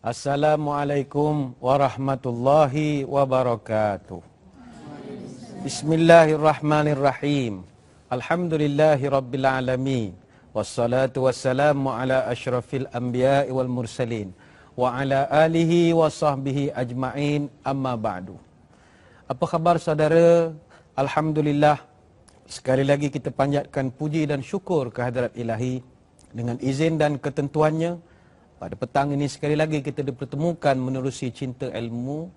Assalamualaikum warahmatullahi wabarakatuh. Bismillahirrahmanirrahim. Alhamdulillahi rabbil alamin. Wassalatu wassalamu ala asyrafil anbiya'i wal mursalin wa ala alihi wa sahbihi ajma'in, amma ba'du. Apa khabar saudara? Alhamdulillah, sekali lagi kita panjatkan puji dan syukur kehadrat Ilahi dengan izin dan ketentuannya. Pada petang ini sekali lagi kita dipertemukan menerusi cinta ilmu,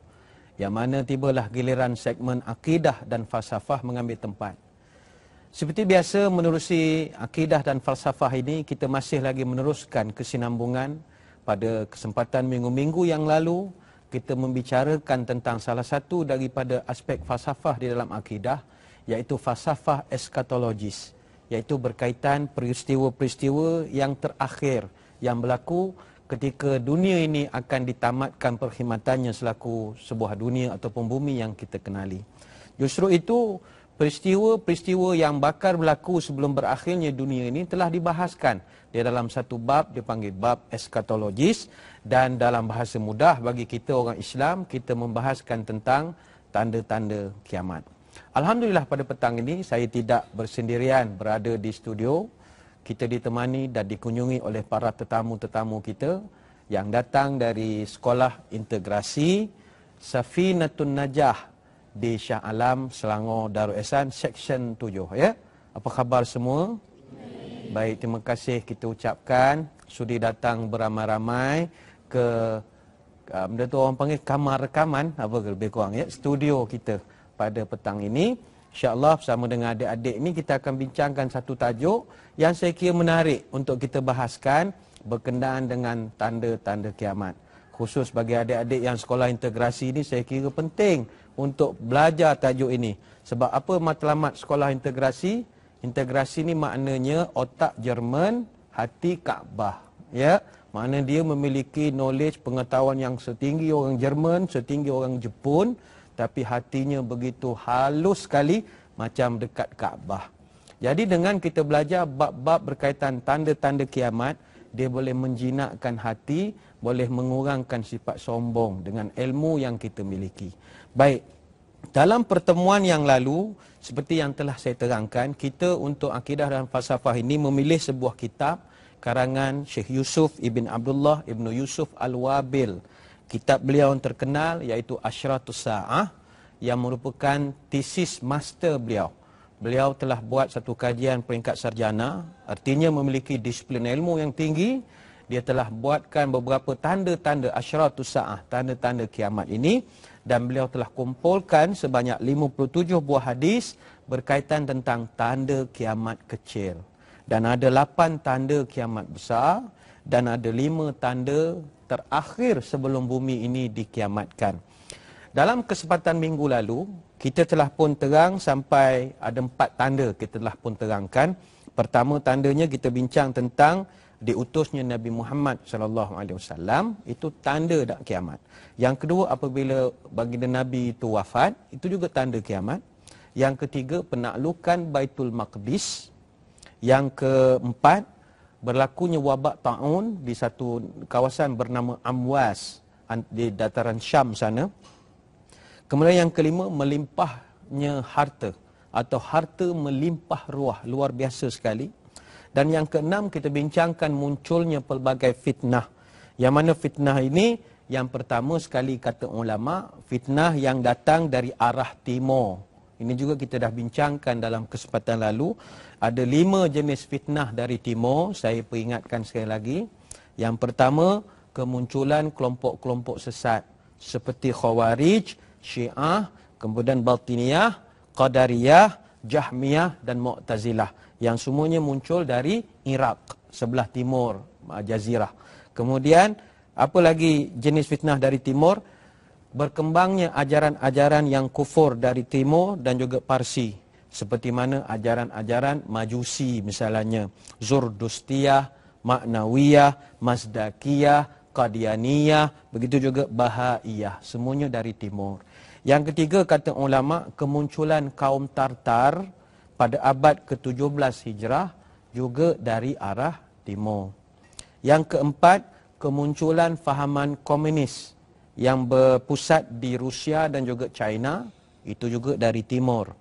yang mana tibalah giliran segmen akidah dan falsafah mengambil tempat. Seperti biasa menerusi akidah dan falsafah ini, kita masih lagi meneruskan kesinambungan. Pada kesempatan minggu-minggu yang lalu, kita membicarakan tentang salah satu daripada aspek falsafah di dalam akidah, iaitu falsafah eskatologis, iaitu berkaitan peristiwa-peristiwa yang terakhir yang berlaku ketika dunia ini akan ditamatkan perkhidmatannya selaku sebuah dunia ataupun bumi yang kita kenali. Justru itu, peristiwa-peristiwa yang bakal berlaku sebelum berakhirnya dunia ini telah dibahaskan di dalam satu bab dipanggil bab eskatologis, dan dalam bahasa mudah bagi kita orang Islam, kita membahaskan tentang tanda-tanda kiamat. Alhamdulillah, pada petang ini saya tidak bersendirian berada di studio. Kita ditemani dan dikunjungi oleh para tetamu-tetamu kita yang datang dari Sekolah Integrasi Safinatun Najah di Shah Alam, Selangor, Darul Ehsan, Seksyen 7. Ya? Apa khabar semua? Baik, terima kasih kita ucapkan sudi datang beramai-ramai ke benda tu orang panggil kamar rekaman, apa lebih kurang ya, studio kita pada petang ini. InsyaAllah bersama dengan adik-adik ini kita akan bincangkan satu tajuk yang saya kira menarik untuk kita bahaskan berkenaan dengan tanda-tanda kiamat. Khusus bagi adik-adik yang sekolah integrasi ini, saya kira penting untuk belajar tajuk ini. Sebab apa matlamat sekolah integrasi? Integrasi ini maknanya otak Jerman, hati Kaabah. Ya, makna dia memiliki knowledge, pengetahuan yang setinggi orang Jerman, setinggi orang Jepun, tapi hatinya begitu halus sekali macam dekat Kaabah. Jadi dengan kita belajar bab-bab berkaitan tanda-tanda kiamat, dia boleh menjinakkan hati, boleh mengurangkan sifat sombong dengan ilmu yang kita miliki. Baik, dalam pertemuan yang lalu, seperti yang telah saya terangkan, kita untuk akidah dan falsafah ini memilih sebuah kitab karangan Syekh Yusuf Ibn Abdullah Ibn Yusuf Al-Wabil. Kitab beliau yang terkenal iaitu Asyratus Sa'ah, yang merupakan tesis master beliau. Beliau telah buat satu kajian peringkat sarjana, artinya memiliki disiplin ilmu yang tinggi. Dia telah buatkan beberapa tanda-tanda Asyratus Sa'ah, tanda-tanda kiamat ini, dan beliau telah kumpulkan sebanyak 57 buah hadis berkaitan tentang tanda kiamat kecil. Dan ada 8 tanda kiamat besar, dan ada 5 tanda terakhir sebelum bumi ini dikiamatkan. Dalam kesempatan minggu lalu, kita telah pun terang sampai ada 4 tanda kita telah pun terangkan. Pertama tandanya kita bincang tentang diutusnya Nabi Muhammad SAW, itu tanda dak kiamat. Yang kedua, apabila baginda Nabi itu wafat, itu juga tanda kiamat. Yang ketiga, penaklukan Baitul Maqdis. Yang keempat, berlakunya wabak ta'un di satu kawasan bernama Amwas di dataran Syam sana. Kemudian yang kelima, melimpahnya harta atau harta melimpah ruah, luar biasa sekali. Dan yang keenam, kita bincangkan munculnya pelbagai fitnah. Yang mana fitnah ini, yang pertama sekali kata ulama, fitnah yang datang dari arah timur. Ini juga kita dah bincangkan dalam kesempatan lalu. Ada 5 jenis fitnah dari timur. Saya peringatkan sekali lagi. Yang pertama, kemunculan kelompok-kelompok sesat seperti Khawarij, Syiah, kemudian Batiniyah, Qadariyah, Jahmiyah dan Mu'tazilah. Yang semuanya muncul dari Iraq, sebelah timur Jazirah. Kemudian, apa lagi jenis fitnah dari timur? Berkembangnya ajaran-ajaran yang kufur dari timur dan juga Parsi, seperti mana ajaran-ajaran Majusi misalnya, Zurdustiyah, Ma'nawiyah, Mazdakiyah, Qadianiyah, begitu juga Bahaiyah, semuanya dari timur. Yang ketiga, kata ulama, kemunculan kaum Tartar pada abad ke-17 Hijrah juga dari arah timur. Yang keempat, kemunculan fahaman komunis yang berpusat di Rusia dan juga China, itu juga dari timur.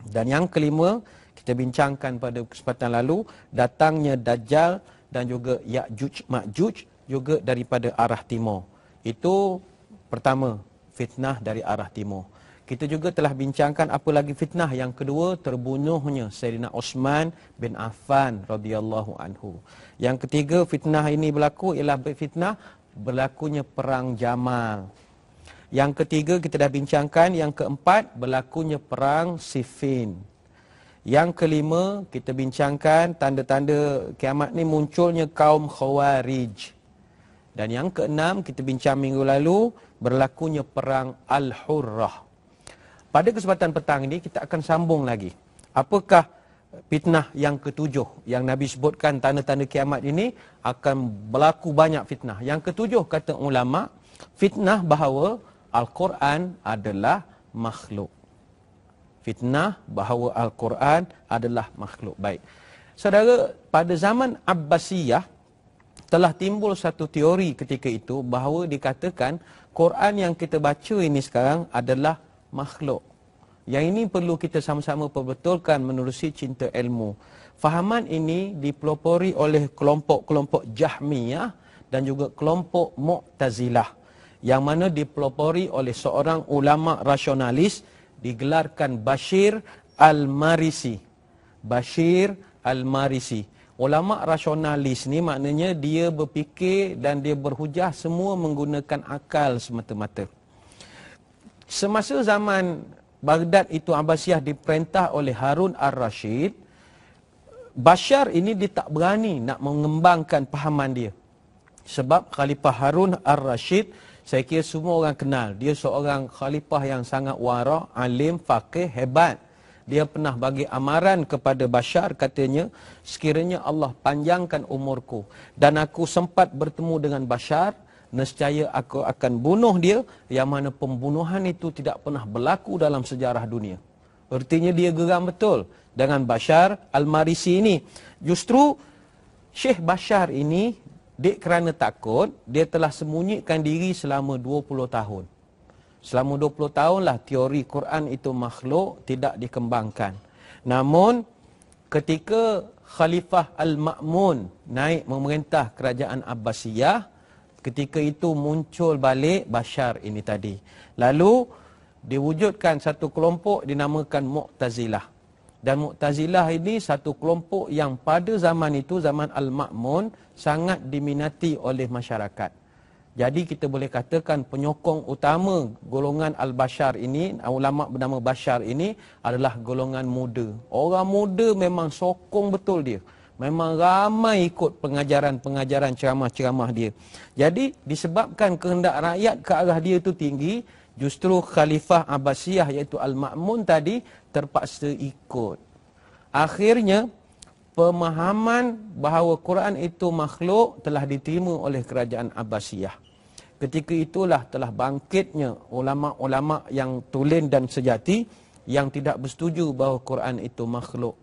Dan yang kelima, kita bincangkan pada kesempatan lalu, datangnya Dajjal dan juga Ya'juj Ma'juj juga daripada arah timur. Itu pertama, fitnah dari arah timur. Kita juga telah bincangkan apa lagi fitnah. Yang kedua, terbunuhnya Sayyidina Uthman bin Affan radhiyallahu anhu. Yang ketiga, fitnah ini berlaku ialah fitnah berlakunya perang Jamal. Yang ketiga kita dah bincangkan. Yang keempat, berlakunya perang Siffin. Yang kelima, kita bincangkan tanda-tanda kiamat ni munculnya kaum Khawarij. Dan yang keenam, kita bincang minggu lalu, berlakunya perang Al-Hurrah. Pada kesempatan petang ini, kita akan sambung lagi. Apakah fitnah yang ketujuh yang Nabi sebutkan tanda-tanda kiamat ini akan berlaku banyak fitnah. Yang ketujuh kata ulama, fitnah bahawa Al-Quran adalah makhluk. Fitnah bahawa Al-Quran adalah makhluk. Baik. Saudara, pada zaman Abbasiyah telah timbul satu teori ketika itu bahawa dikatakan Quran yang kita baca ini sekarang adalah makhluk. Yang ini perlu kita sama-sama perbetulkan menerusi cinta ilmu. Fahaman ini dipelopori oleh kelompok-kelompok Jahmiyah dan juga kelompok Mu'tazilah, yang mana dipelopori oleh seorang ulama rasionalis digelarkan Bashir Al-Marisi. Bashir Al-Marisi. Ulama rasionalis ni maknanya dia berfikir dan dia berhujah semua menggunakan akal semata-mata. Semasa zaman Baghdad itu Abbasiyah diperintah oleh Harun Ar-Rashid, Bashar ini dia tak berani nak mengembangkan pahaman dia. Sebab Khalifah Harun Ar-Rashid, saya kira semua orang kenal. Dia seorang khalifah yang sangat wara', alim, faqih, hebat. Dia pernah bagi amaran kepada Bashar, katanya, sekiranya Allah panjangkan umurku dan aku sempat bertemu dengan Bashar, nescaya aku akan bunuh dia, yang mana pembunuhan itu tidak pernah berlaku dalam sejarah dunia. Artinya dia geram betul dengan Bashar Al-Marisi ini. Justru Syekh Bashar ini, kerana takut, dia telah sembunyikan diri selama 20 tahun. Selama 20 tahunlah teori Quran itu makhluk tidak dikembangkan. Namun ketika Khalifah Al-Ma'mun naik memerintah kerajaan Abbasiyah, ketika itu muncul balik Bashar ini tadi. Lalu diwujudkan satu kelompok dinamakan Mu'tazilah. Dan Mu'tazilah ini satu kelompok yang pada zaman itu, zaman Al-Ma'mun, sangat diminati oleh masyarakat. Jadi kita boleh katakan penyokong utama golongan Al-Bashar ini, ulama bernama Bashar ini, adalah golongan muda. Orang muda memang sokong betul dia. Memang ramai ikut pengajaran-pengajaran ceramah-ceramah dia. Jadi disebabkan kehendak rakyat ke arah dia itu tinggi, justru Khalifah Abbasiyah iaitu Al-Ma'mun tadi terpaksa ikut. Akhirnya pemahaman bahawa Quran itu makhluk telah diterima oleh kerajaan Abbasiyah. Ketika itulah telah bangkitnya ulama-ulama yang tulen dan sejati yang tidak bersetuju bahawa Quran itu makhluk.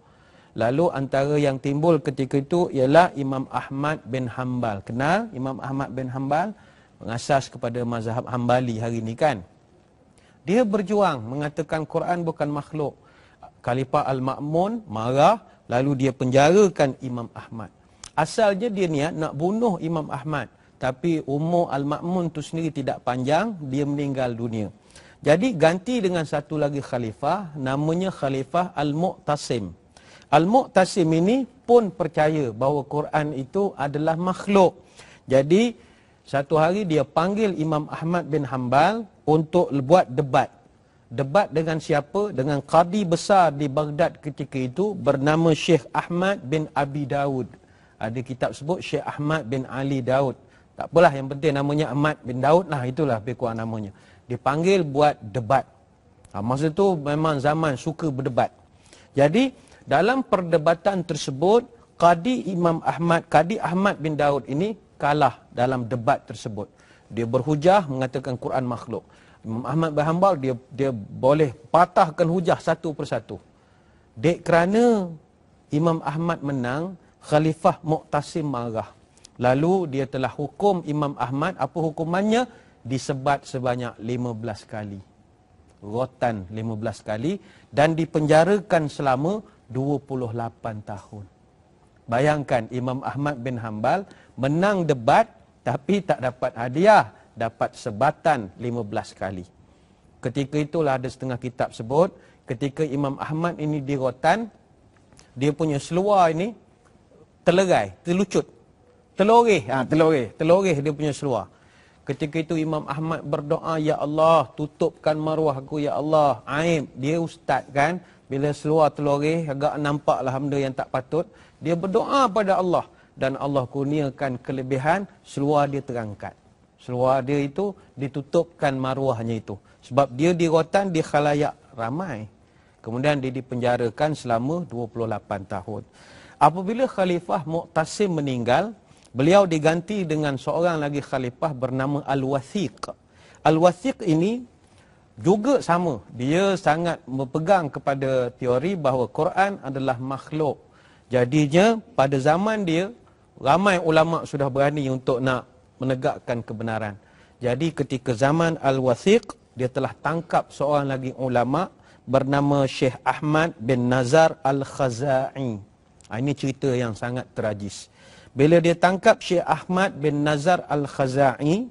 Lalu antara yang timbul ketika itu ialah Imam Ahmad bin Hanbal. Kenal Imam Ahmad bin Hanbal? Mengasas kepada mazhab Hanbali hari ini kan. Dia berjuang mengatakan Quran bukan makhluk. Khalifah Al-Ma'mun marah, lalu dia penjarakan Imam Ahmad. Asalnya dia niat nak bunuh Imam Ahmad. Tapi umur Al-Ma'mun tu sendiri tidak panjang, dia meninggal dunia. Jadi ganti dengan satu lagi khalifah, namanya Khalifah Al-Mu'tasim. Al-Mu'tasim ini pun percaya bahawa Quran itu adalah makhluk. Jadi satu hari dia panggil Imam Ahmad bin Hanbal untuk buat debat. Debat dengan siapa? Dengan qadi besar di Baghdad ketika itu bernama Syekh Ahmad bin Abi Daud. Ada kitab sebut Syekh Ahmad bin Ali Daud. Tak apalah, yang penting namanya Ahmad bin Daud lah, itulah lebih kurang namanya. Dipanggil buat debat. Masa itu memang zaman suka berdebat. Jadi dalam perdebatan tersebut, Qadi Ahmad bin Daud ini kalah dalam debat tersebut. Dia berhujah mengatakan Quran makhluk. Imam Ahmad bin Hanbal dia boleh patahkan hujah satu persatu. Kerana Imam Ahmad menang, Khalifah Mu'tasim marah. Lalu dia telah hukum Imam Ahmad. Apa hukumannya? Disebat sebanyak 15 kali. Rotan 15 kali. Dan dipenjarakan selama 28 tahun. Bayangkan Imam Ahmad bin Hanbal menang debat tapi tak dapat hadiah. Dapat sebatan 15 kali. Ketika itulah ada setengah kitab sebut, ketika Imam Ahmad ini dirotan, dia punya seluar ini terlerai, terlucut. Teloreh dia punya seluar. Ketika itu Imam Ahmad berdoa, ya Allah, tutupkan maruah aku, ya Allah. Aib, dia ustaz kan, bila seluar teloreh, agak nampaklah benda yang tak patut. Dia berdoa pada Allah. Dan Allah kurniakan kelebihan, seluar dia terangkat. Seluar dia itu ditutupkan maruahnya itu. Sebab dia dirotan di khalayak ramai. Kemudian dia dipenjarakan selama 28 tahun. Apabila Khalifah Mu'tasim meninggal, beliau diganti dengan seorang lagi khalifah bernama Al-Wathiq. Al-Wathiq ini juga sama. Dia sangat berpegang kepada teori bahawa Quran adalah makhluk. Jadinya pada zaman dia, ramai ulama' sudah berani untuk nak menegakkan kebenaran. Jadi ketika zaman Al-Wathiq, dia telah tangkap seorang lagi ulama' bernama Syekh Ahmad bin Nazar Al-Khaza'i. Ini cerita yang sangat tragis. Bila dia tangkap Syekh Ahmad bin Nazar Al-Khaza'i,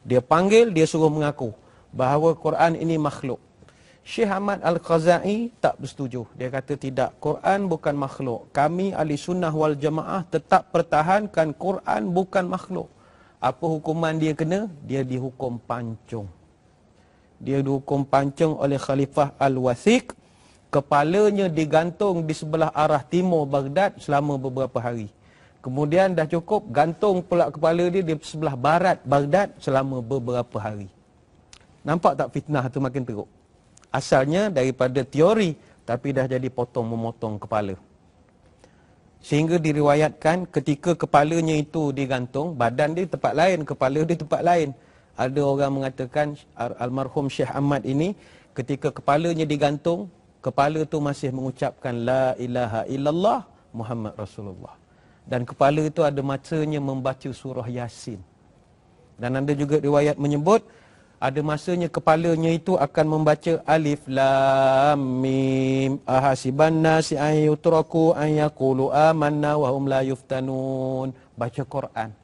dia panggil, dia suruh mengaku bahawa Quran ini makhluk. Syekh Ahmad Al-Khaza'i tak bersetuju. Dia kata tidak, Quran bukan makhluk. Kami ahli sunnah wal jamaah tetap pertahankan Quran bukan makhluk. Apa hukuman dia kena? Dia dihukum pancung. Dia dihukum pancung oleh Khalifah Al-Wathiq. Kepalanya digantung di sebelah arah timur Baghdad selama beberapa hari. Kemudian dah cukup, gantung pula kepala dia di sebelah barat Baghdad selama beberapa hari. Nampak tak fitnah tu makin teruk? Asalnya daripada teori, tapi dah jadi potong-memotong kepala. Sehingga diriwayatkan ketika kepalanya itu digantung, badan dia tempat lain, kepala dia tempat lain. Ada orang mengatakan almarhum Syekh Ahmad ini, ketika kepalanya digantung, kepala tu masih mengucapkan La ilaha illallah Muhammad Rasulullah. Dan kepala itu ada masanya membaca surah Yasin. Dan ada juga riwayat menyebut, ada masanya kepalanya itu akan membaca Alif Lam Mim ahasiban nasi an yutraku an yaqulu amanna wa hum la yuftanun. Baca Quran.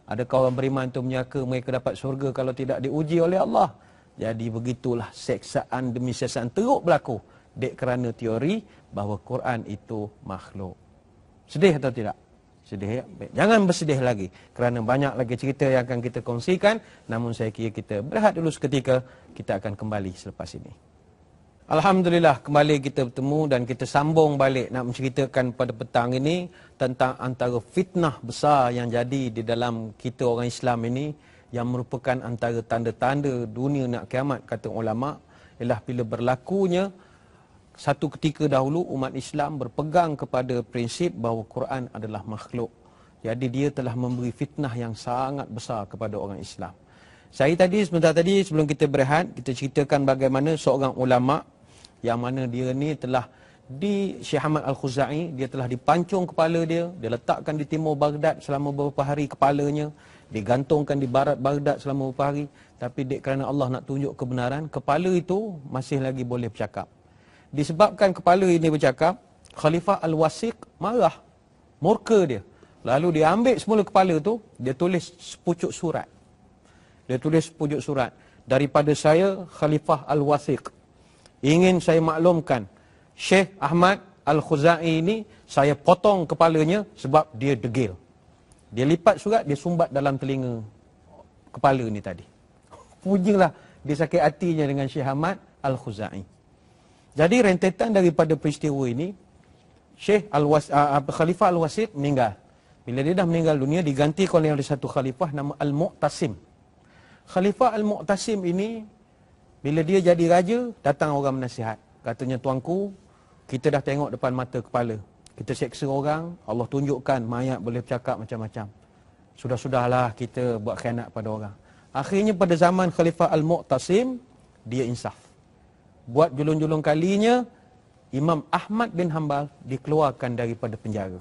Adakah orang beriman itu menyangka mereka dapat syurga kalau tidak diuji oleh Allah? Jadi begitulah seksaan demi seksaan teruk berlaku. Dek kerana teori bahawa Quran itu makhluk. Sedih atau tidak? Sedih ya? Baik. Jangan bersedih lagi. Kerana banyak lagi cerita yang akan kita kongsikan. Namun saya kira kita berehat dulu seketika. Kita akan kembali selepas ini. Alhamdulillah kembali kita bertemu dan kita sambung balik nak menceritakan pada petang ini tentang antara fitnah besar yang jadi di dalam kita orang Islam ini, yang merupakan antara tanda-tanda dunia nak kiamat, kata ulama', ialah bila berlakunya satu ketika dahulu umat Islam berpegang kepada prinsip bahawa Quran adalah makhluk. Jadi dia telah memberi fitnah yang sangat besar kepada orang Islam. Sebentar tadi sebelum kita berehat, kita ceritakan bagaimana seorang ulama' yang mana dia ni telah di Syekh Ahmad Al-Khaza'i, dia telah dipancung kepala dia letakkan di timur Baghdad selama beberapa hari kepalanya, digantungkan di barat Baghdad selama beberapa hari. Tapi dek kerana Allah nak tunjuk kebenaran, kepala itu masih lagi boleh bercakap. Disebabkan kepala ini bercakap, Khalifah Al-Wathiq marah, murka dia. Lalu dia ambil semula kepala tu, dia tulis sepucuk surat. Dia tulis sepucuk surat. Daripada saya, Khalifah Al-Wathiq, ingin saya maklumkan, Syekh Ahmad Al-Khaza'i ini, saya potong kepalanya sebab dia degil. Dia lipat surat, dia sumbat dalam telinga kepala ni tadi. Punyalah dia sakit hatinya dengan Syekh Ahmad Al-Khaza'i. Jadi rentetan daripada peristiwa ini, Khalifah Al-Wathiq meninggal. Bila dia dah meninggal dunia, digantikan oleh satu khalifah nama Al-Mu'tasim. Khalifah Al-Mu'tasim ini, bila dia jadi raja, datang orang menasihat. Katanya, tuanku, kita dah tengok depan mata kepala. Kita seksa orang, Allah tunjukkan mayat boleh bercakap macam-macam. Sudah-sudahlah kita buat khianat pada orang. Akhirnya pada zaman Khalifah Al-Mu'tasim, dia insaf. Buat julung-julung kalinya, Imam Ahmad bin Hanbal dikeluarkan daripada penjara.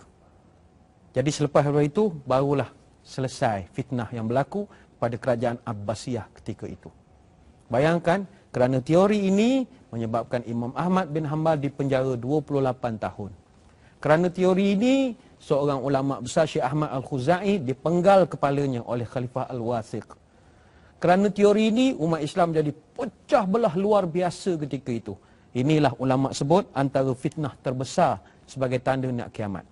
Jadi selepas itu, barulah selesai fitnah yang berlaku pada kerajaan Abbasiyah ketika itu. Bayangkan, kerana teori ini menyebabkan Imam Ahmad bin Hanbal dipenjara 28 tahun. Kerana teori ini, seorang ulama besar Syekh Ahmad Al-Khuzai dipenggal kepalanya oleh Khalifah Al-Wathiq. Kerana teori ini, umat Islam jadi pecah belah luar biasa ketika itu. Inilah ulama sebut antara fitnah terbesar sebagai tanda nak kiamat.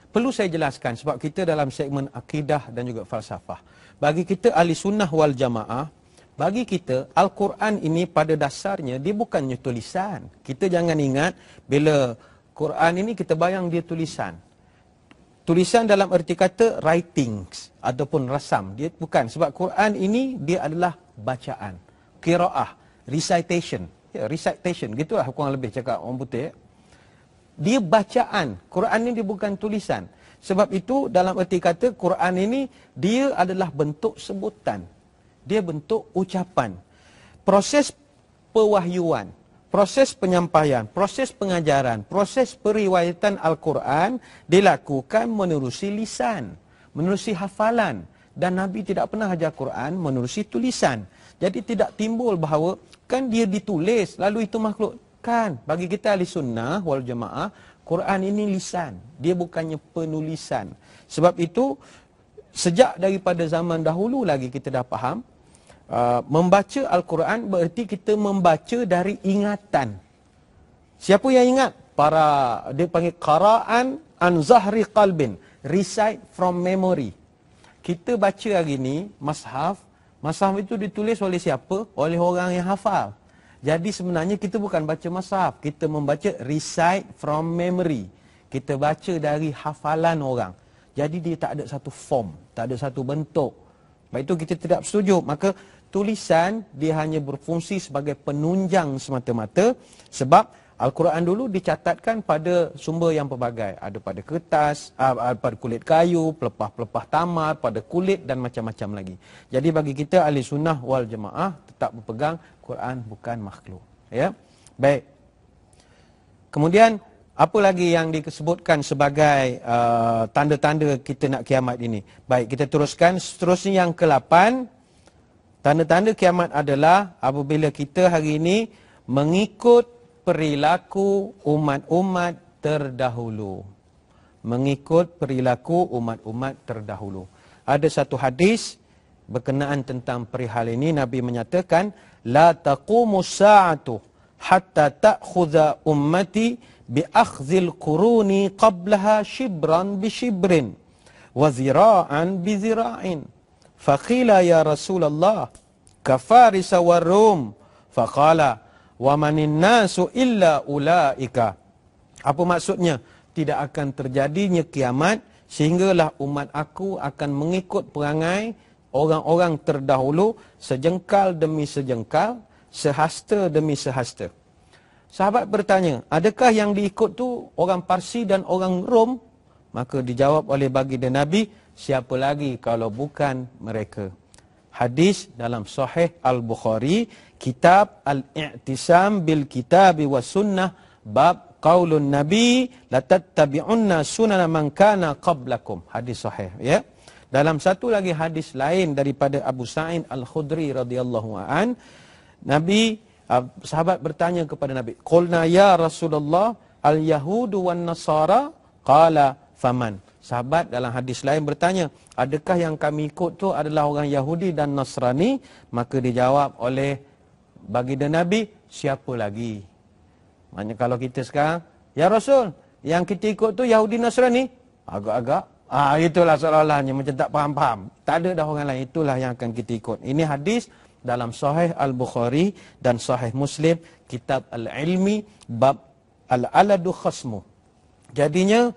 Perlu saya jelaskan sebab kita dalam segmen akidah dan juga falsafah. Bagi kita ahli sunnah wal jamaah, bagi kita Al-Quran ini pada dasarnya dia bukannya tulisan. Kita jangan ingat bila Quran ini kita bayang dia tulisan. Tulisan dalam erti kata writings ataupun rasam. Dia bukan, sebab Quran ini dia adalah bacaan, qiraah, recitation. Ya, recitation, gitulah kurang lebih cakap orang putih. Dia bacaan. Quran ini dia bukan tulisan. Sebab itu dalam erti kata Quran ini dia adalah bentuk sebutan. Dia bentuk ucapan. Proses pewahyuan, proses penyampaian, proses pengajaran, proses periwayatan Al-Quran dilakukan menerusi lisan, menerusi hafalan. Dan Nabi tidak pernah ajar Quran menerusi tulisan. Jadi tidak timbul bahawa kan dia ditulis lalu itu makhluk. Kan, bagi kita ahli sunnah wal jamaah, Quran ini lisan. Dia bukannya penulisan. Sebab itu, sejak daripada zaman dahulu lagi kita dah faham, membaca Al-Quran berarti kita membaca dari ingatan. Siapa yang ingat? Dia panggil qara'an an zahri qalbin, recite from memory. Kita baca hari ini Mashaf. Mashaf itu ditulis oleh siapa? Oleh orang yang hafal. Jadi sebenarnya kita bukan baca Mashaf, kita membaca recite from memory. Kita baca dari hafalan orang. Jadi dia tak ada satu form, tak ada satu bentuk. Sebab itu kita tidak setuju. Maka tulisan dia hanya berfungsi sebagai penunjang semata-mata. Sebab Al-Quran dulu dicatatkan pada sumber yang pelbagai. Ada pada kertas, pada kulit kayu, pelepah-pelepah tamar, pada kulit dan macam-macam lagi. Jadi bagi kita ahli sunnah wal jamaah tetap berpegang Quran bukan makhluk. Ya, baik. Kemudian apa lagi yang disebutkan sebagai tanda-tanda kita nak kiamat ini? Baik, kita teruskan. Seterusnya yang ke-8, tanda-tanda kiamat adalah apabila kita hari ini mengikut perilaku umat-umat terdahulu. Mengikut perilaku umat-umat terdahulu. Ada satu hadis berkenaan tentang perihal ini. Nabi menyatakan, la taqumu sa'atu hatta ta'khudha ummati bi'akhzil quruni qablaha shibran bi shibrin wa zira'an bi zira'in. Faqila ya Rasulullah kafarisa wa rum. Faqala wa manin nasu illa ulaika. Apa maksudnya? Tidak akan terjadinya kiamat sehinggalah umat aku akan mengikut perangai orang-orang terdahulu sejengkal demi sejengkal, sehasta demi sehasta. Sahabat bertanya, adakah yang diikut tu orang Parsi dan orang Rom? Maka dijawab oleh baginda Nabi, siapa lagi kalau bukan mereka. Hadis dalam Sahih Al-Bukhari, Kitab Al-I'tisam bil Kitabi was Sunnah, bab qaulun Nabi latattabi'unna sunana man kana qablakum. Hadis sahih, ya. Dalam satu lagi hadis lain daripada Abu Sa'id Al-Khudri radhiyallahu an, Nabi sahabat bertanya kepada Nabi, qulna ya Rasulullah al-yahudu wan nasara? Qala faman. Sahabat dalam hadis lain bertanya, adakah yang kami ikut tu adalah orang Yahudi dan Nasrani? Maka dijawab oleh baginda Nabi, siapa lagi? Maknanya kalau kita sekarang, ya Rasul, yang kita ikut tu Yahudi Nasrani? Agak-agak. Itulah seolah-olahnya macam tak faham-faham. Tak ada dah orang lain, itulah yang akan kita ikut. Ini hadis dalam Sahih Al-Bukhari dan Sahih Muslim, Kitab Al-Ilmi, bab Al-Aladu Khasmu. Jadinya,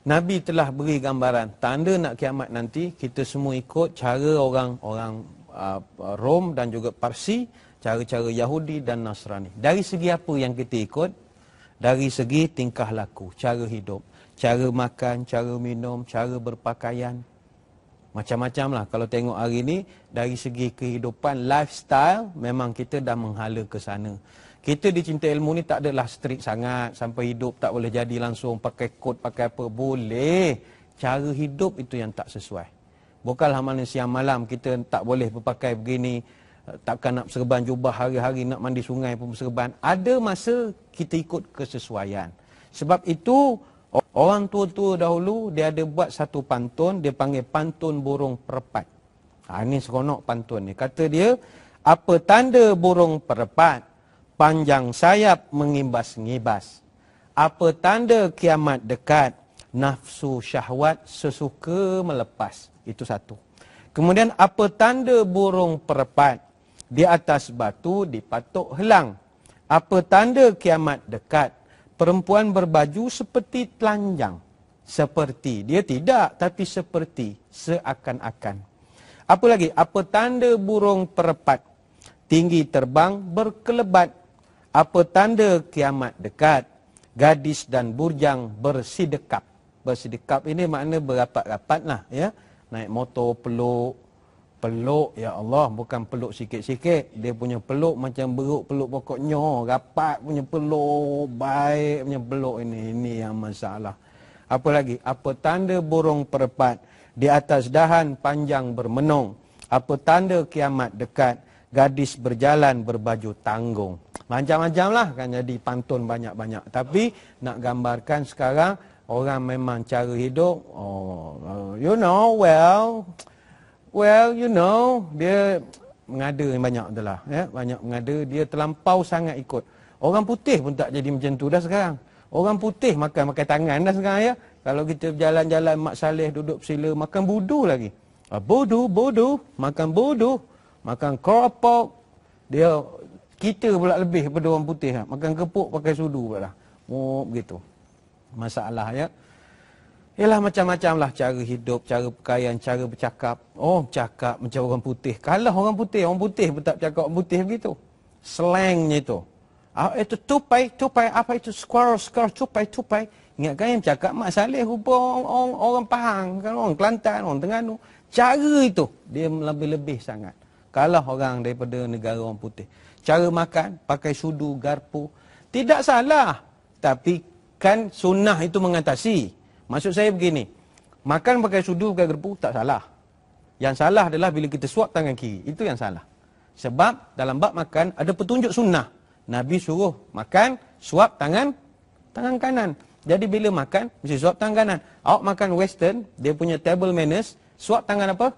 Nabi telah beri gambaran tanda nak kiamat nanti, kita semua ikut cara orang Rom dan juga Parsi, cara-cara Yahudi dan Nasrani. Dari segi apa yang kita ikut? Dari segi tingkah laku, cara hidup, cara makan, cara minum, cara berpakaian. Macam-macam lah. Kalau tengok hari ini, dari segi kehidupan, lifestyle, memang kita dah menghala ke sana. Kita di Cinta Ilmu ni tak adalah strict sangat, sampai hidup tak boleh jadi langsung pakai kod, pakai apa. Boleh. cara hidup itu yang tak sesuai. Bukanlah mana siang malam kita tak boleh berpakai begini, takkan nak serban jubah hari-hari, nak mandi sungai pun serban. Ada masa kita ikut kesesuaian. Sebab itu orang tua-tua dahulu dia ada buat satu pantun, dia panggil pantun burung perpat. Ini seronok pantun ni. Kata dia, apa tanda burung perpat? Panjang sayap mengimbas-ngibas. Apa tanda kiamat dekat? Nafsu syahwat sesuka melepas. Itu satu. Kemudian apa tanda burung perpat? Di atas batu dipatuk helang. Apa tanda kiamat dekat? Perempuan berbaju seperti telanjang. Seperti. Dia tidak, tapi seperti. Seakan-akan. Apa lagi? Apa tanda burung perpat? Tinggi terbang berkelebat. Apa tanda kiamat dekat? Gadis dan bujang bersidekap. Bersidekap ini makna berapat-rapat lah. Ya? Naik motor peluk. Peluk, ya Allah, bukan peluk sikit-sikit. Dia punya peluk macam beruk peluk pokok nyor. Rapat punya peluk, baik punya peluk ini. Ini yang masalah. Apa lagi? Apa tanda burung perpat? Di atas dahan panjang bermenung. Apa tanda kiamat dekat? Gadis berjalan berbaju tanggung. Macam-macam lah kan jadi pantun banyak-banyak. Tapi nak gambarkan sekarang, orang memang cara hidup, dia mengada yang banyak itulah. Ya? Banyak mengada, dia terlampau sangat ikut. Orang putih pun tak jadi macam tu dah sekarang. Orang putih makan tangan dah sekarang ya. Kalau kita berjalan-jalan Mak Saleh duduk bersila, makan budu lagi. Bodoh, makan bodoh. Makan keropok. Kita pula lebih daripada orang putih. Makan kepuk pakai sudu pula. Begitu. Masalah ya. Ialah macam-macam lah cara hidup, cara pakaian, cara bercakap. Cakap macam orang putih. Kalah orang putih pun tak bercakap orang putih begitu. Slangnya itu. Itu tupai, apa itu squirrel, tupai. Ingat kan yang cakap Mak Saleh rupa orang Pahang, kan orang Kelantan, orang Terengganu. Cara itu, dia lebih-lebih sangat. Kalah orang daripada negara orang putih. Cara makan, pakai sudu, garpu. Tidak salah. Tapi kan sunnah itu mengatasi. Maksud saya begini, makan pakai sudu, pakai garpu, tak salah. Yang salah adalah bila kita suap tangan kiri. Itu yang salah. Sebab dalam bab makan ada petunjuk sunnah. Nabi suruh makan, suap tangan kanan. Jadi bila makan, mesti suap tangan kanan. Awak makan western, dia punya table manners, suap tangan apa?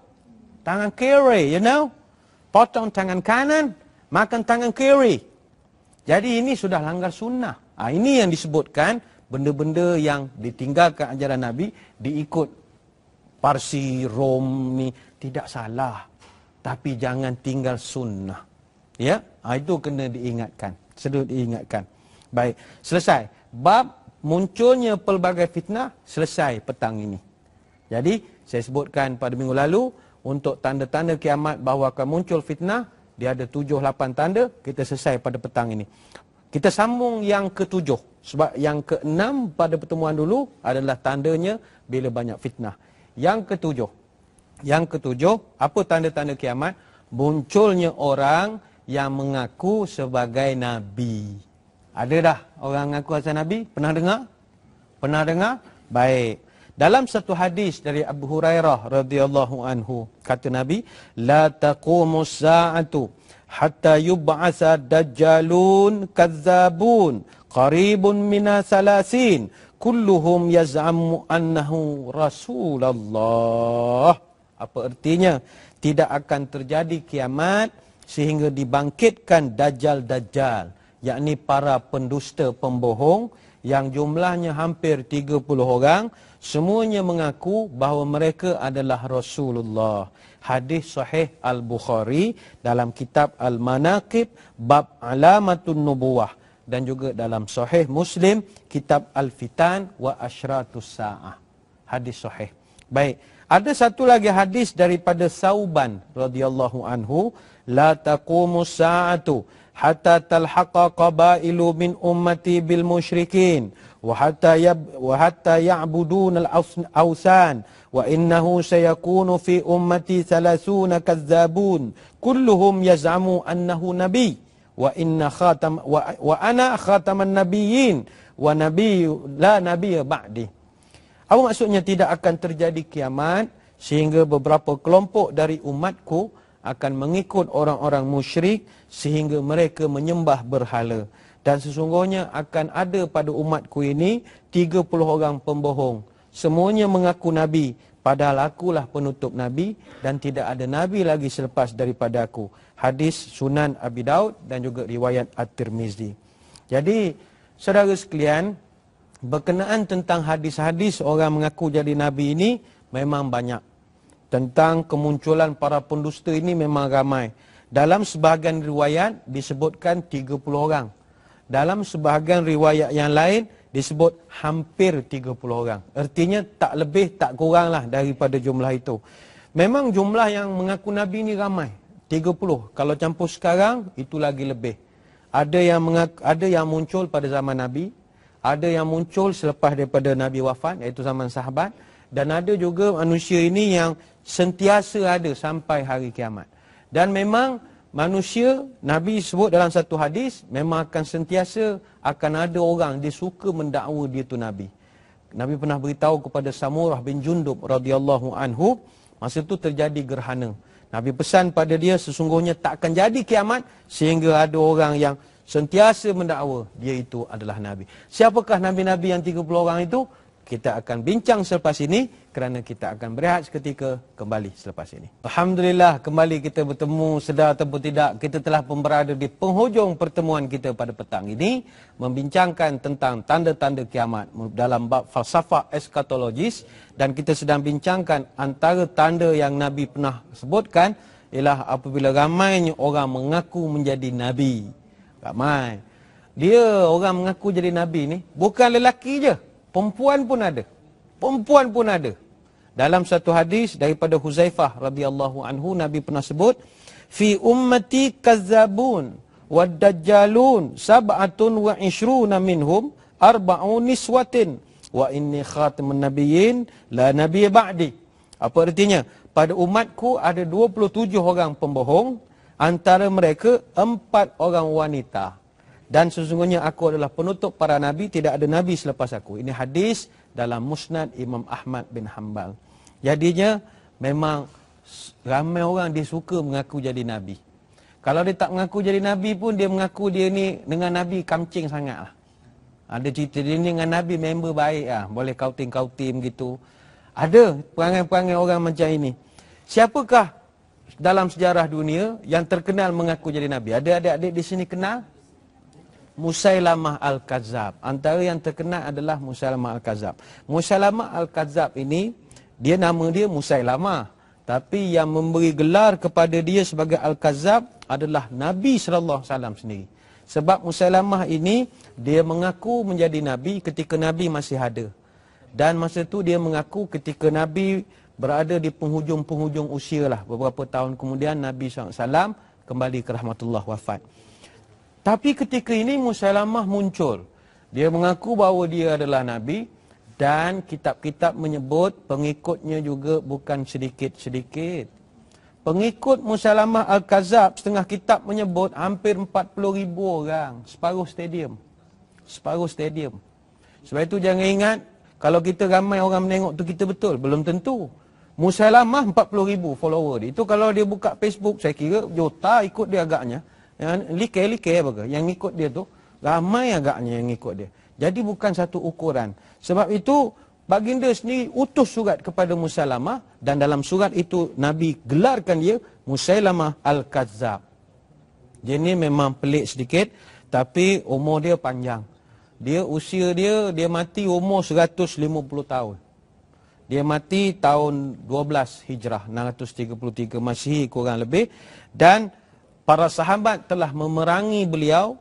Tangan kiri, you know? Potong tangan kanan, makan tangan kiri. Jadi ini sudah langgar sunnah. Ini yang disebutkan, benda-benda yang ditinggalkan ajaran Nabi, diikut Parsi, Rom ni, tidak salah. Tapi jangan tinggal sunnah. Ya, itu kena diingatkan. Sedut diingatkan. Baik, selesai. Bab munculnya pelbagai fitnah, selesai petang ini. Jadi, saya sebutkan pada minggu lalu, untuk tanda-tanda kiamat bahawa akan muncul fitnah, dia ada 7-8 tanda, kita selesai pada petang ini. Kita sambung yang ke-7. Sebab yang ke-6 pada pertemuan dulu adalah tandanya bila banyak fitnah. Yang ke-7, apa tanda-tanda kiamat? Munculnya orang yang mengaku sebagai Nabi. Ada dah orang mengaku asal Nabi? Pernah dengar? Pernah dengar? Baik. Dalam satu hadis dari Abu Hurairah radhiyallahu anhu, kata Nabi, la taqumus sa'atu hatta yub'asa dajjalun kazzabun qaribun mina salasin kulluhum yaz'amu annahu Rasulullah. Apa artinya? Tidak akan terjadi kiamat sehingga dibangkitkan dajjal-dajjal, yakni para pendusta pembohong yang jumlahnya hampir 30 orang, semuanya mengaku bahawa mereka adalah Rasulullah. Hadis sahih Al-Bukhari dalam kitab Al-Manaqib bab Alamatun Nubuwah, dan juga dalam sahih Muslim kitab Al-Fitan wa Asyratus Sa'ah. Hadis sahih. Baik, ada satu lagi hadis daripada Sauban radhiyallahu anhu, la taqumus sa'atu hatta talhaqa qabailu min ummati bil musyrikin wa hatta ya'budun al-awsan wa innahu sayakunu fi ummati 30 kazzabun kulluhum yaz'amu annahu nabi wa ana khataman nabiyyin wa la nabiyya ba'di. Apa maksudnya tidak akan terjadi kiamat sehingga beberapa kelompok dari umatku akan mengikut orang-orang musyrik sehingga mereka menyembah berhala. Dan sesungguhnya akan ada pada umatku ini 30 orang pembohong. Semuanya mengaku Nabi, padahal akulah penutup Nabi dan tidak ada Nabi lagi selepas daripada aku. Hadis Sunan Abi Daud dan juga riwayat At-Tirmizi. Jadi, saudara sekalian, berkenaan tentang hadis-hadis orang mengaku jadi Nabi ini memang banyak. Tentang kemunculan para pendusta ini memang ramai. Dalam sebahagian riwayat disebutkan 30 orang. Dalam sebahagian riwayat yang lain disebut hampir 30 orang. Artinya tak lebih tak kurang lah daripada jumlah itu. Memang jumlah yang mengaku Nabi ini ramai. 30. Kalau campur sekarang itu lagi lebih. Ada yang muncul pada zaman Nabi, ada yang muncul selepas daripada Nabi wafat, iaitu zaman sahabat, dan ada juga manusia ini yang sentiasa ada sampai hari kiamat. Dan memang manusia, Nabi sebut dalam satu hadis, memang akan sentiasa akan ada orang dia suka mendakwa dia tu Nabi. Nabi pernah beritahu kepada Samurah bin Jundub radhiyallahu anhu, masa itu terjadi gerhana. Nabi pesan pada dia sesungguhnya tak akan jadi kiamat sehingga ada orang yang sentiasa mendakwa dia itu adalah Nabi. Siapakah Nabi-Nabi yang 30 orang itu? Kita akan bincang selepas ini kerana kita akan berehat seketika, kembali selepas ini. Alhamdulillah, kembali kita bertemu, sedar ataupun tidak, kita telah pun berada di penghujung pertemuan kita pada petang ini, membincangkan tentang tanda-tanda kiamat dalam bab falsafah eskatologis, dan kita sedang bincangkan antara tanda yang Nabi pernah sebutkan ialah apabila ramainya orang mengaku menjadi Nabi. Ramai. Dia orang mengaku jadi Nabi ni bukan lelaki je, perempuan pun ada. Perempuan pun ada. Dalam satu hadis daripada Huzaifah radhiyallahu anhu, Nabi pernah sebut, fi ummati kazzabun wad dajjalun sab'atun wa ishruna minhum arba'un niswatin wa inni khatamun nabiyyin la nabiy ba'di. Apa artinya? Pada umatku ada 27 orang pembohong, antara mereka 4 orang wanita. Dan sesungguhnya aku adalah penutup para nabi, tidak ada nabi selepas aku. Ini hadis dalam Musnad Imam Ahmad bin Hanbal. Jadinya memang ramai orang dia suka mengaku jadi nabi. Kalau dia tak mengaku jadi nabi pun dia mengaku dia ni dengan nabi kamcing sangatlah. Ada cerita dia ni dengan nabi member baik lah, boleh kauting-kauting gitu. Ada perangai-perangai orang macam ini. Siapakah dalam sejarah dunia yang terkenal mengaku jadi nabi? Ada adik-adik di sini kenal? Musailamah Al-Kadzab. Antara yang terkenal adalah Musailamah Al-Kadzab. Musailamah Al-Kadzab ini, dia nama dia Musailamah. Tapi yang memberi gelar kepada dia sebagai Al-Kadzab adalah Nabi SAW sendiri. Sebab Musailamah ini, dia mengaku menjadi Nabi ketika Nabi masih ada. Dan masa itu dia mengaku ketika Nabi berada di penghujung-penghujung usia lah. Beberapa tahun kemudian Nabi SAW kembali ke rahmatullah wafat. Tapi ketika ini Musailamah muncul. Dia mengaku bahawa dia adalah Nabi. Dan kitab-kitab menyebut pengikutnya juga bukan sedikit-sedikit. Pengikut Musailamah Al-Kadzab, setengah kitab menyebut hampir 40,000 orang. Separuh stadium. Separuh stadium. Sebab itu jangan ingat, kalau kita ramai orang menengok tu kita betul. Belum tentu. Musailamah 40,000 follower dia. Itu kalau dia buka Facebook, saya kira juta ikut dia agaknya. Yang like apa ke? Yang ikut dia tu ramai agaknya yang ikut dia. Jadi bukan satu ukuran. Sebab itu baginda sendiri utus surat kepada Musailamah, dan dalam surat itu Nabi gelarkan dia Musailamah Al-Kadzab. Dia ni memang pelik sedikit, tapi umur dia panjang. Usia dia mati umur 150 tahun. Dia mati tahun 12 Hijrah 633 Masihi kurang lebih, dan para sahabat telah memerangi beliau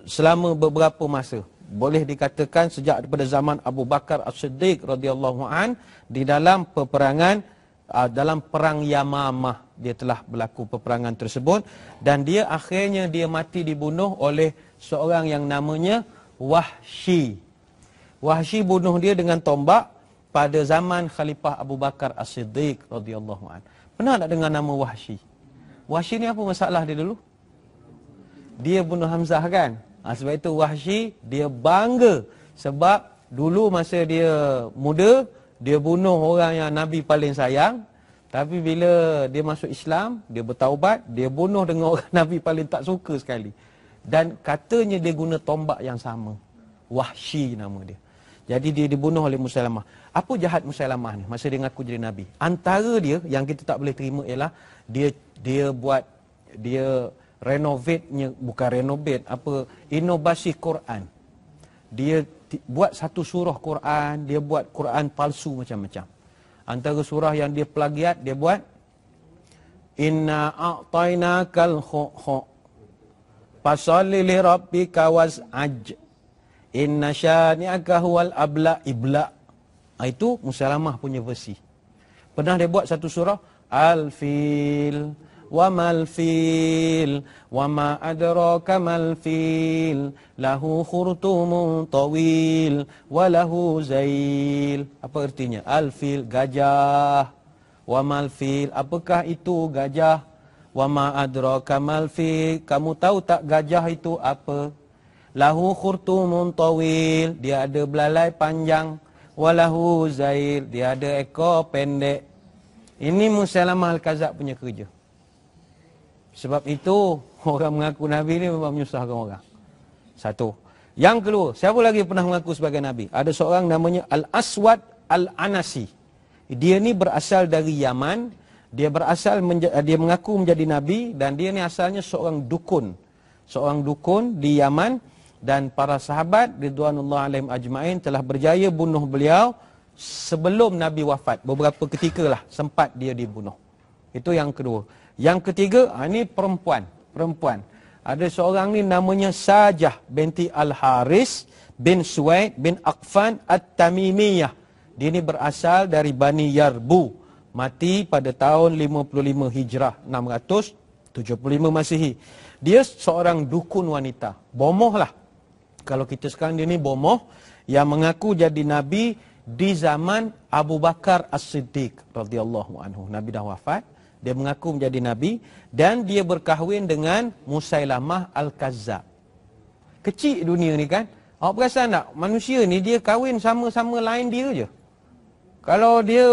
selama beberapa masa. Boleh dikatakan sejak daripada zaman Abu Bakar As-Siddiq radhiyallahu an, di dalam peperangan, dalam perang Yamamah dia telah berlaku peperangan tersebut, dan dia akhirnya dia mati dibunuh oleh seorang yang namanya Wahsy. Wahsy bunuh dia dengan tombak pada zaman Khalifah Abu Bakar As-Siddiq radhiyallahu an. Pernah tak dengar nama Wahsy? Wahsy ni apa masalah dia dulu? Dia bunuh Hamzah kan? Sebab itu Wahsy dia bangga sebab Dulu masa dia muda, dia bunuh orang yang Nabi paling sayang. Tapi bila dia masuk Islam, dia bertaubat, dia bunuh dengan orang Nabi paling tak suka sekali. Dan katanya dia guna tombak yang sama. Wahsy nama dia. Jadi dia dibunuh oleh Musailamah. Apa jahat Musailamah ni masa dia ngaku jadi Nabi? Antara dia yang kita tak boleh terima ialah dia renovate-nya, bukan renovate, inovasi Quran. Dia buat satu surah Quran, dia buat Quran palsu macam-macam. Antara surah yang dia plagiat, dia buat Inna a'tainakal fasalli li rabbika was'aj inna syani'aka huwal ibla. Itu Musailamah punya versi. Pernah dia buat satu surah Al-Fil wa mal fil wa ma adraka mal fil lahu khurtumun tawil wa lahu zail. Apa artinya? Al-fil, gajah. Wa mal fil, apakah itu gajah? Wa ma adraka mal fil, kamu tahu tak gajah itu apa? Lahu khurtumun tawil, dia ada belalai panjang. Wa lahu zail, dia ada ekor pendek. Ini Musailamah Al-Kadzab punya kerja. Sebab itu, orang mengaku Nabi ni memang menyusahkan orang. Satu. Yang kedua, siapa lagi pernah mengaku sebagai Nabi? Ada seorang namanya Al-Aswad Al-Anasi. Dia ni berasal dari Yaman. Dia mengaku menjadi Nabi dan dia ni asalnya seorang dukun. Seorang dukun di Yaman. Dan para sahabat, ridwanullah alaihim ajma'in, telah berjaya bunuh beliau sebelum Nabi wafat. Beberapa ketika lah sempat dia dibunuh. Itu yang kedua. Yang ketiga, ini perempuan. Ada seorang ni namanya Sajah binti Al-Haris bin Suwaid bin Aqfan At-Tamimiyah. Dia ni berasal dari Bani Yarbu. Mati pada tahun 55 Hijrah, 675 Masihi. Dia seorang dukun wanita. Bomoh lah. Kalau kita sekarang dia ni bomoh yang mengaku jadi Nabi di zaman Abu Bakar As-Siddiq radhiyallahu anhu. Nabi dah wafat. Dia mengaku menjadi Nabi dan dia berkahwin dengan Musailamah Al-Kadzab. Kecil dunia ni kan. Awak perasan tak? Manusia ni dia kahwin sama-sama lain dia je. Kalau dia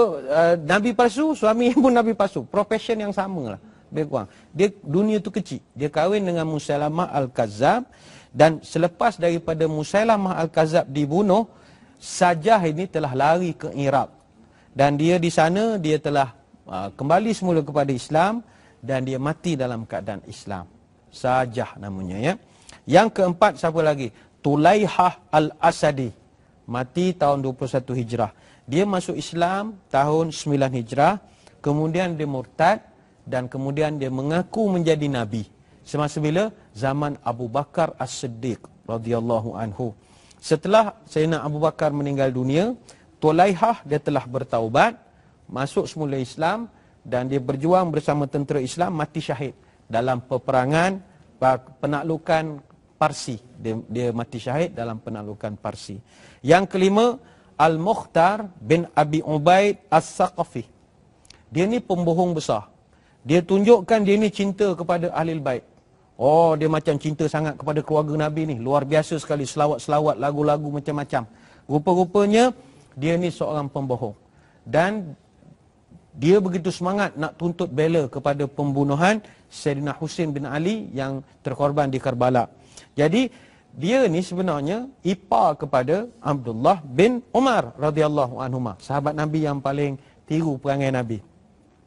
Nabi palsu, suami pun Nabi palsu. Profession yang sama lah. Lebih kurang. Dia, dunia tu kecil. Dia kahwin dengan Musailamah Al-Kadzab. Dan selepas daripada Musailamah Al-Kadzab dibunuh, Sajah ini telah lari ke Iraq. Dan dia di sana, dia telah kembali semula kepada Islam dan dia mati dalam keadaan Islam. Sajah namanya ya. Yang keempat siapa lagi? Tulaihah Al-Asadi. Mati tahun 21 Hijrah. Dia masuk Islam tahun 9 Hijrah, kemudian dia murtad dan kemudian dia mengaku menjadi nabi. Semasa bila? Zaman Abu Bakar As-Siddiq radhiyallahu anhu. Setelah Sayyidina Abu Bakar meninggal dunia, Tulaihah dia telah bertaubat, masuk semula Islam dan dia berjuang bersama tentera Islam, mati syahid dalam peperangan penaklukan Parsi. Dia mati syahid dalam penaklukan Parsi. Yang kelima, Al-Mukhtar bin Abi Ubaid As-Saqafi. Dia ni pembohong besar. Dia tunjukkan dia ni cinta kepada Ahlul Bait. Oh, dia macam cinta sangat kepada keluarga Nabi ni. Luar biasa sekali, selawat-selawat, lagu-lagu macam-macam. Rupa-rupanya dia ni seorang pembohong. Dan dia begitu semangat nak tuntut bela kepada pembunuhan Sayyidina Husain bin Ali yang terkorban di Karbala. Jadi dia ni sebenarnya ipar kepada Abdullah bin Umar radhiyallahu anhuma, sahabat Nabi yang paling tiru perangai Nabi.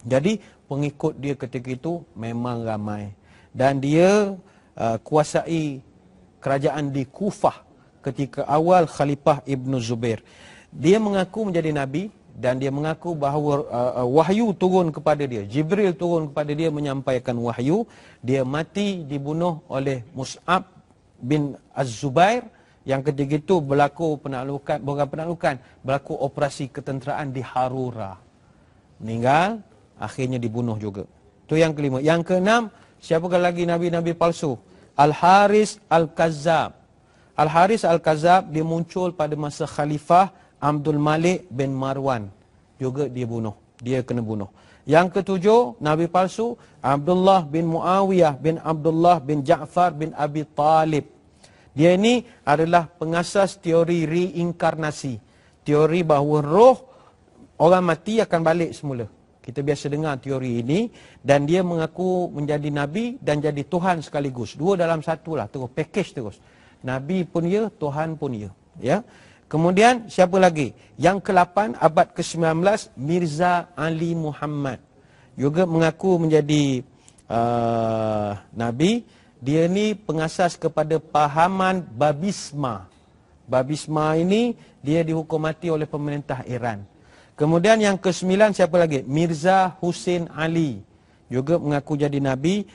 Jadi pengikut dia ketika itu memang ramai. Dan dia kuasai kerajaan di Kufah ketika awal Khalifah Ibn Zubair. Dia mengaku menjadi Nabi dan dia mengaku bahawa wahyu turun kepada dia. Jibril turun kepada dia menyampaikan wahyu. Dia mati dibunuh oleh Mus'ab bin Az-Zubair yang ketika itu berlaku berlaku operasi ketenteraan di Harura. Meninggal, akhirnya dibunuh juga. Itu yang kelima. Yang keenam, siapakah lagi nabi-nabi palsu? Al-Haris Al-Kadzab. Al-Haris Al-Kadzab dia muncul pada masa Khalifah Abdul Malik bin Marwan. Juga dia bunuh. Dia kena bunuh. Yang ketujuh, nabi palsu Abdullah bin Muawiyah bin Abdullah bin Ja'far bin Abi Talib. Dia ini adalah pengasas teori reinkarnasi. Teori bahawa roh orang mati akan balik semula. Kita biasa dengar teori ini. Dan dia mengaku menjadi Nabi dan jadi Tuhan sekaligus. Dua dalam satu lah, terus package terus. Nabi pun ya, Tuhan pun ya. Ya. Kemudian siapa lagi? Yang ke-8 abad ke-19 Mirza Ali Muhammad. Juga mengaku menjadi Nabi. Dia ni pengasas kepada pahaman Babisma. Babisma ini dia dihukum mati oleh pemerintah Iran. Kemudian yang ke-9 siapa lagi? Mirza Hussein Ali. Juga mengaku jadi Nabi,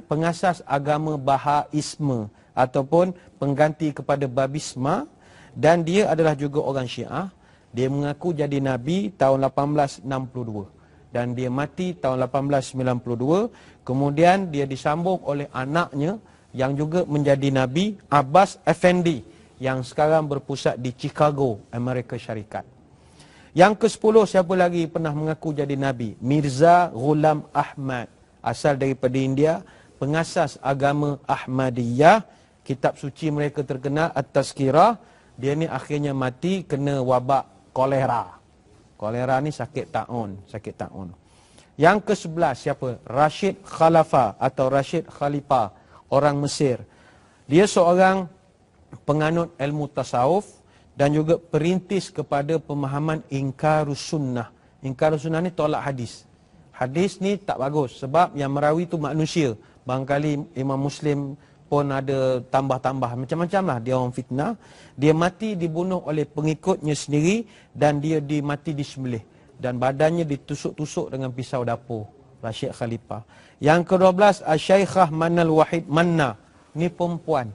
pengasas agama Bahaisme ataupun pengganti kepada Babisma. Dan dia adalah juga orang Syiah. Dia mengaku jadi Nabi tahun 1862. Dan dia mati tahun 1892. Kemudian dia disambung oleh anaknya yang juga menjadi Nabi, Abbas Effendi, yang sekarang berpusat di Chicago, Amerika Syarikat. Yang ke-10 siapa lagi pernah mengaku jadi Nabi? Mirza Ghulam Ahmad, asal daripada India, pengasas agama Ahmadiyah. Kitab suci mereka terkenal At-Tazkirah. Dia ni akhirnya mati kena wabak kolera. Kolera ni sakit taun. Yang ke-11 siapa? Rashid Khalifa atau Rashid Khalifah, orang Mesir. Dia seorang penganut ilmu tasawuf dan juga perintis kepada pemahaman ingkarus sunnah. Ingkarus sunnah ni tolak hadis. Hadis ni tak bagus sebab yang merawi tu manusia. Barangkali Imam Muslim pun ada tambah-tambah macam-macam lah. Dia orang fitnah. Dia mati dibunuh oleh pengikutnya sendiri dan dia mati disembelih. Dan badannya ditusuk-tusuk dengan pisau dapur. Rashid Khalifah. Yang ke-12, Syaikhah Manal Wahid Manna. Ni perempuan.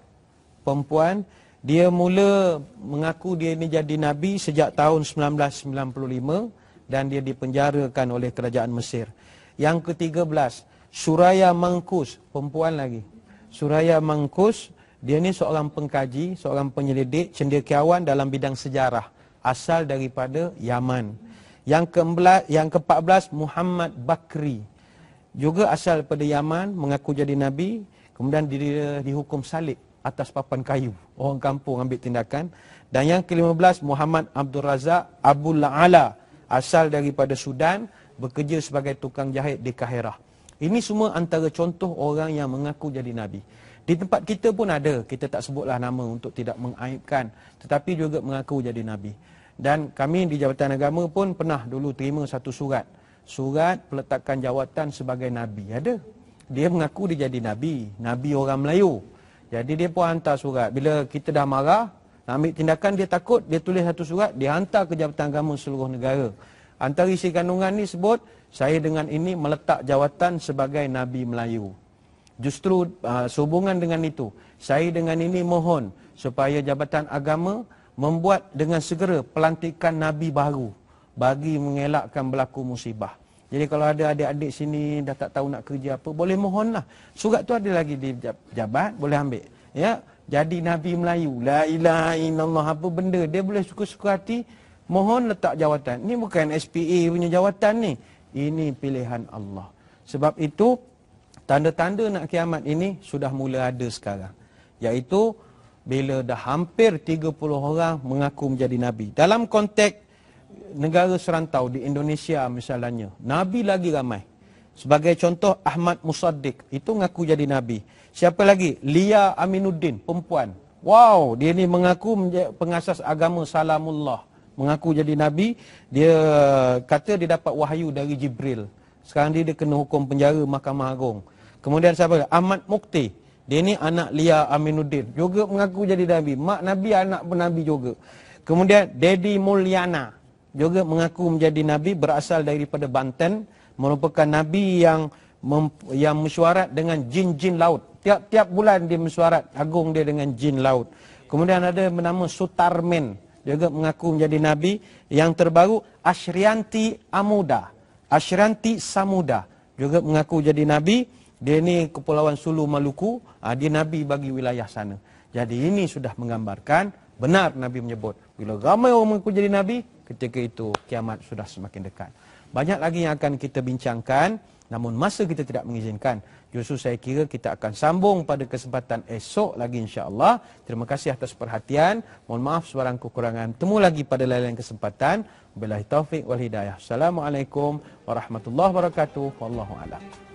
Dia mula mengaku dia ini jadi Nabi sejak tahun 1995. Dan dia dipenjarakan oleh kerajaan Mesir. Yang ke-13, Suraya Mangkus. Perempuan lagi. Suraya Mangkus. Dia ni seorang pengkaji, seorang penyelidik, cendekiawan dalam bidang sejarah. Asal daripada Yaman. Yang ke-14 Muhammad Bakri. Juga asal daripada Yaman, mengaku jadi Nabi. Kemudian dia dihukum salib atas papan kayu. Orang kampung ambil tindakan. Dan yang ke-15 Muhammad Abdul Razak Abul Ala. Asal daripada Sudan, bekerja sebagai tukang jahit di Kahirah. Ini semua antara contoh orang yang mengaku jadi Nabi. Di tempat kita pun ada, kita tak sebutlah nama untuk tidak mengaibkan. Tetapi juga mengaku jadi Nabi. Dan kami di Jabatan Agama pun pernah dulu terima satu surat. Surat peletakan jawatan sebagai Nabi. Ada. Dia mengaku dia jadi Nabi. Nabi orang Melayu. Jadi dia pun hantar surat. Bila kita dah marah, nak ambil tindakan, dia takut, dia tulis satu surat, dia hantar ke Jabatan Agama seluruh negara. Antara isi kandungan ni sebut, saya dengan ini meletak jawatan sebagai Nabi Melayu. Justru sehubungan dengan itu, saya dengan ini mohon supaya Jabatan Agama membuat dengan segera pelantikan Nabi baru bagi mengelakkan berlaku musibah. Jadi kalau ada adik-adik sini dah tak tahu nak kerja apa, boleh mohonlah. Surat tu ada lagi di jabat, boleh ambil. Ya, jadi Nabi Melayu. La ilaha illallah, apa benda. Dia boleh suka-suka hati, mohon letak jawatan. Ini bukan SPA punya jawatan ni. Ini pilihan Allah. Sebab itu, tanda-tanda nak kiamat ini sudah mula ada sekarang. Iaitu, bila dah hampir 30 orang mengaku menjadi Nabi. Dalam konteks negara serantau di Indonesia misalnya, Nabi lagi ramai. Sebagai contoh Ahmad Musaddiq, itu mengaku jadi Nabi. Siapa lagi? Lia Aminuddin, perempuan. Wow, dia ni mengaku menjadi pengasas agama Salamullah. Mengaku jadi Nabi, dia kata dia dapat wahyu dari Jibril. Sekarang dia kena hukum penjara Mahkamah Agung. Kemudian siapa lagi? Ahmad Mukti. Dia ni anak Lia Aminuddin. Juga mengaku jadi Nabi. Mak Nabi, anak pun Nabi juga. Kemudian Dedi Mulyana. Juga mengaku menjadi Nabi, berasal daripada Banten. Merupakan Nabi yang mesyuarat dengan jin-jin laut. Tiap-tiap bulan dia mesyuarat agung dia dengan jin laut. Kemudian ada bernama Sutarmen. Juga mengaku menjadi Nabi. Yang terbaru Ashrianti Amuda. Ashrianti Samuda. Juga mengaku jadi Nabi. Dia ni Kepulauan Sulu Maluku, dia Nabi bagi wilayah sana. Jadi ini sudah menggambarkan, benar Nabi menyebut, bila ramai orang mengaku jadi Nabi, ketika itu kiamat sudah semakin dekat. Banyak lagi yang akan kita bincangkan, Namun masa kita tidak mengizinkan. Justru saya kira kita akan sambung pada kesempatan esok lagi insya-Allah. Terima kasih atas perhatian. Mohon maaf sebarang kekurangan. Temu lagi pada lain kesempatan. Wabillahi taufik wal hidayah. Assalamualaikum warahmatullahi wabarakatuh. Wallahu a'lam.